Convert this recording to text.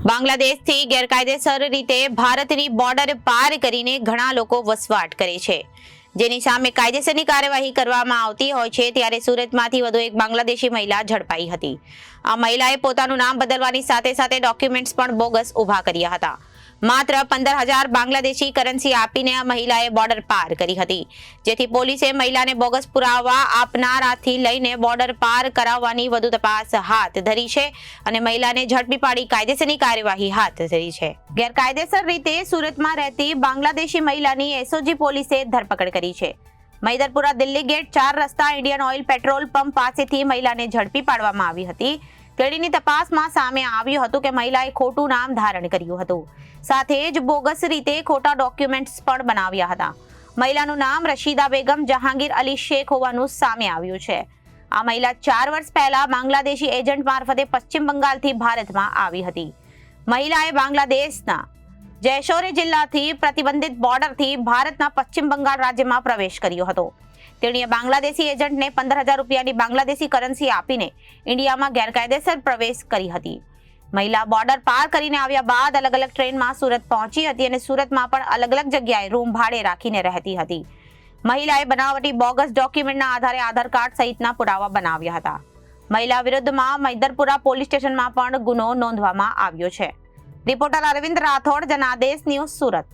બાંગ્લાદેશથી ગેરકાયદેસર રીતે ભારતની બોર્ડર પાર કરીને ઘણા લોકો વસવાટ કરે છે, જેની સામે કાયદેસરની કાર્યવાહી કરવામાં આવતી હોય છે। ત્યારે સુરતમાંથી વધુ એક બાંગ્લાદેશી મહિલા ઝડપાઈ હતી। આ મહિલાએ પોતાનું નામ બદલવાની સાથે સાથે ડોક્યુમેન્ટ્સ પણ બોગસ ઊભા કર્યા હતા। માત્ર 15,000 બાંગ્લાદેશી કરન્સી આપીને આ મહિલાએ બોર્ડર પાર કરી હતી, જેથી પોલીસે મહિલાને બોગસ પુરાવા આપનારાથી લઈને બોર્ડર પાર કરાવવાની વધુ તપાસ હાથ ધરી છે અને મહિલાને ઝડપી પાડી કાયદેસરની કાર્યવાહી હાથ ધરી છે। ગેરકાયદેસર રીતે સુરતમાં રહેતી બાંગ્લાદેશી મહિલાની એસઓજી પોલીસે ધરપકડ કરી છે। મૈદરપુરા દિલ્હી ગેટ 4 રસ્તા ઇન્ડિયન ઓઇલ પેટ્રોલ પંપ પાસેથી મહિલાને ઝડપી પાડવામાં આવી હતી। તેણીની તપાસમાં સામે આવ્યું હતું કે મહિલાએ ખોટું નામ ધારણ કર્યું હતું, સાથે જ બોગસ રીતે ખોટા ડોક્યુમેન્ટ્સ પણ બનાવ્યા હતા। મહિલાનું નામ રશીદા બેગમ જહાંગીર અલી શેખ હોવાનું સામે આવ્યું છે। આ મહિલા 4 વર્ષ પહેલા બાંગ્લાદેશી એજન્ટ મારફતે પશ્ચિમ બંગાળથી ભારતમાં આવી હતી। મહિલાએ બાંગ્લાદેશના જૈશોરે જિલ્લાથી પ્રતિબંધિત બોર્ડરથી ભારતના પશ્ચિમ બંગાળ રાજ્યમાં પ્રવેશ કર્યો હતો। તેણીએ બાંગ્લાદેશી એજન્ટને 15,000 રૂપિયાની બાંગ્લાદેશી કરન્સી આપીને ઇન્ડિયામાં ગેરકાયદેસર પ્રવેશ કરી હતી। મહિલા બોર્ડર પાર કરીને આવ્યા બાદ અલગ અલગ ટ્રેનમાં સુરત પહોંચી હતી અને સુરતમાં પણ અલગ અલગ જગ્યાએ રૂમ ભાડે રાખીને રહેતી હતી। મહિલાએ બનાવટી બોગસ ડોક્યુમેન્ટના આધારે આધાર કાર્ડ સહિતના પુરાવા બનાવ્યા હતા। મહિલા વિરુદ્ધમાં મૈદરપુરા પોલીસ સ્ટેશનમાં પણ ગુનો નોંધવામાં આવ્યો છે। Reporter Arvind Rathod, Janadesh news, Surat.